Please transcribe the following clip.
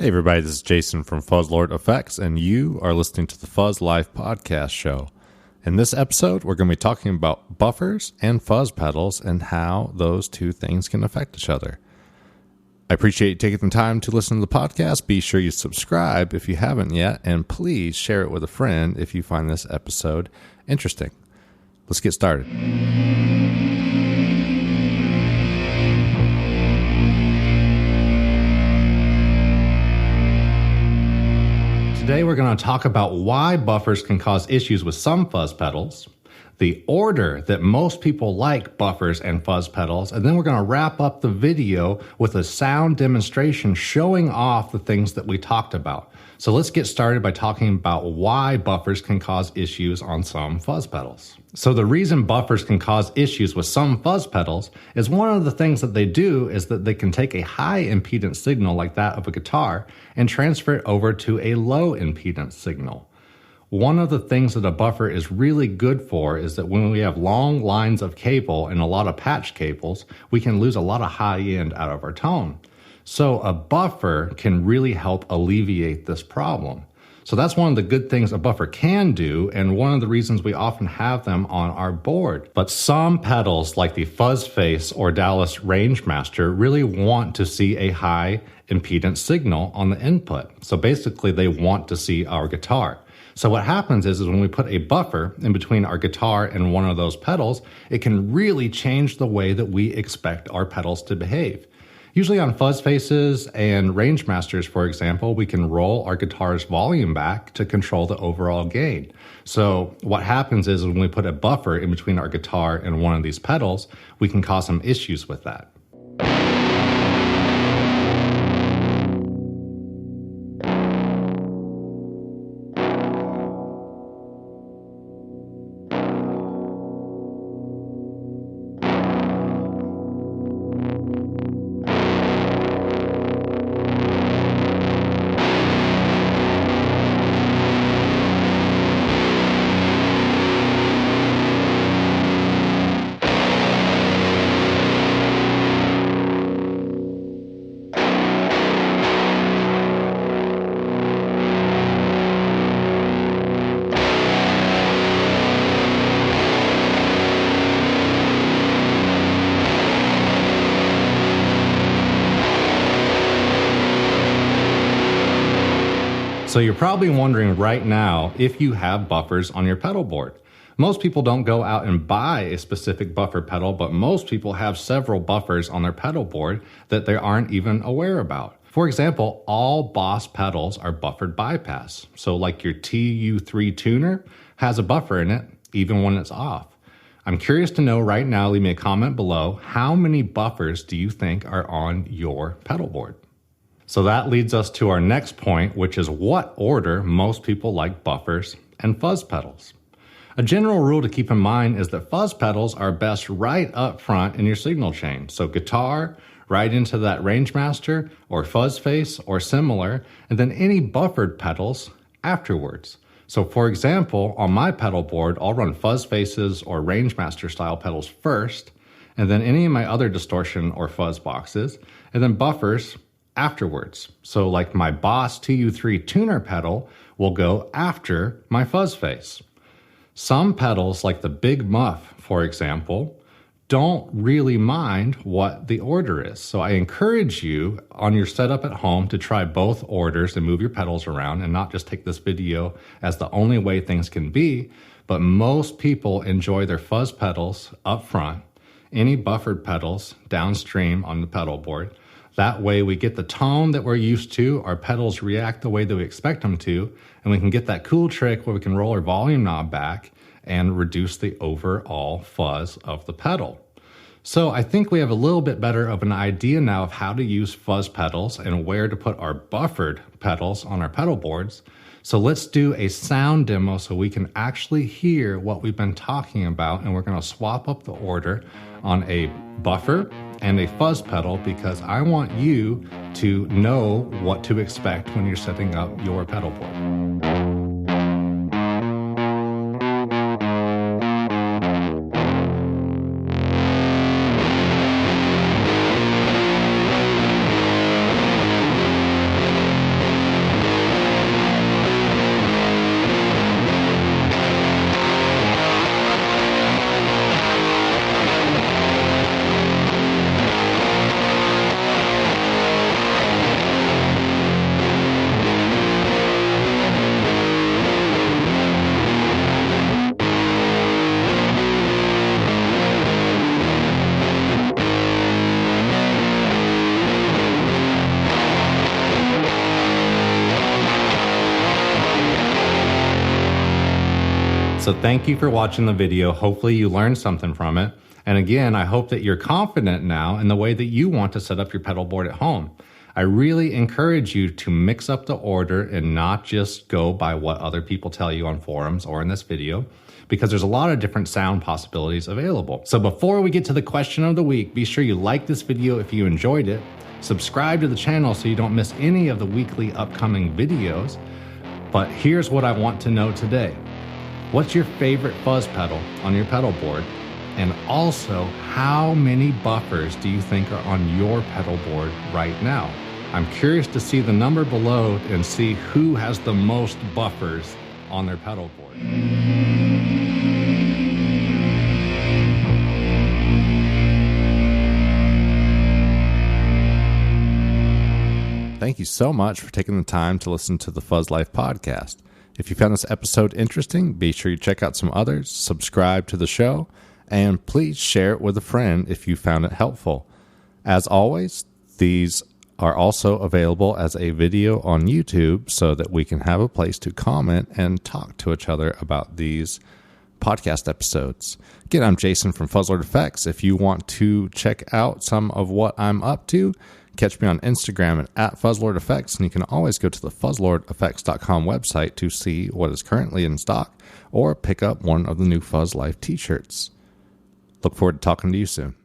Hey everybody, this is Jason from Fuzzlord Effects, and you are listening to the Fuzz Life podcast show. In this episode, we're going to be talking about buffers and fuzz pedals and how those two things can affect each other. I appreciate you taking the time to listen to the podcast. Be sure you subscribe if you haven't yet, and please share it with a friend if you find this episode interesting. Let's get started. Today we're going to talk about why buffers can cause issues with some fuzz pedals, the order that most people like buffers and fuzz pedals, and then we're going to wrap up the video with a sound demonstration showing off the things that we talked about. So let's get started by talking about why buffers can cause issues on some fuzz pedals. So the reason buffers can cause issues with some fuzz pedals is one of the things that they do is that they can take a high impedance signal like that of a guitar and transfer it over to a low impedance signal. One of the things that a buffer is really good for is that when we have long lines of cable and a lot of patch cables, we can lose a lot of high end out of our tone. So a buffer can really help alleviate this problem. So that's one of the good things a buffer can do, and one of the reasons we often have them on our board. But some pedals, like the Fuzz Face or Dallas Rangemaster, really want to see a high impedance signal on the input. So basically, they want to see our guitar. So what happens is when we put a buffer in between our guitar and one of those pedals, it can really change the way that we expect our pedals to behave. Usually on fuzz faces and Rangemasters, for example, we can roll our guitar's volume back to control the overall gain. So what happens is when we put a buffer in between our guitar and one of these pedals, we can cause some issues with that. So you're probably wondering right now if you have buffers on your pedal board. Most people don't go out and buy a specific buffer pedal, but most people have several buffers on their pedal board that they aren't even aware about. For example, all Boss pedals are buffered bypass. So like your TU3 tuner has a buffer in it, even when it's off. I'm curious to know right now, leave me a comment below, how many buffers do you think are on your pedal board? So that leads us to our next point, which is what order most people like buffers and fuzz pedals. A general rule to keep in mind is that fuzz pedals are best right up front in your signal chain. So guitar, right into that Rangemaster or fuzz face or similar, and then any buffered pedals afterwards. So for example, on my pedal board, I'll run fuzz faces or Rangemaster style pedals first, and then any of my other distortion or fuzz boxes, and then buffers afterwards. So like my Boss TU3 tuner pedal will go after my fuzz face. Some pedals like the Big Muff, for example, don't really mind what the order is. So I encourage you on your setup at home to try both orders and move your pedals around and not just take this video as the only way things can be. But most people enjoy their fuzz pedals up front, any buffered pedals downstream on the pedal board. That way we get the tone that we're used to, our pedals react the way that we expect them to, and we can get that cool trick where we can roll our volume knob back and reduce the overall fuzz of the pedal. So I think we have a little bit better of an idea now of how to use fuzz pedals and where to put our buffered pedals on our pedal boards. So let's do a sound demo so we can actually hear what we've been talking about, and we're going to swap up the order on a buffer and a fuzz pedal because I want you to know what to expect when you're setting up your pedal board. So thank you for watching the video. Hopefully you learned something from it. And again, I hope that you're confident now in the way that you want to set up your pedal board at home. I really encourage you to mix up the order and not just go by what other people tell you on forums or in this video, because there's a lot of different sound possibilities available. So before we get to the question of the week, be sure you like this video if you enjoyed it, subscribe to the channel so you don't miss any of the weekly upcoming videos. But here's what I want to know today. What's your favorite fuzz pedal on your pedal board? And also, how many buffers do you think are on your pedal board right now? I'm curious to see the number below and see who has the most buffers on their pedal board. Thank you so much for taking the time to listen to the Fuzz Life podcast. If you found this episode interesting, be sure you check out some others, subscribe to the show, and please share it with a friend if you found it helpful. As always, these are also available as a video on YouTube so that we can have a place to comment and talk to each other about these podcast episodes. Again, I'm Jason from Fuzzlord Effects. If you want to check out some of what I'm up to, catch me on Instagram at Fuzzlord Effects, and you can always go to the fuzzlordeffects.com website to see what is currently in stock or pick up one of the new Fuzz Life t-shirts. Look forward to talking to you soon.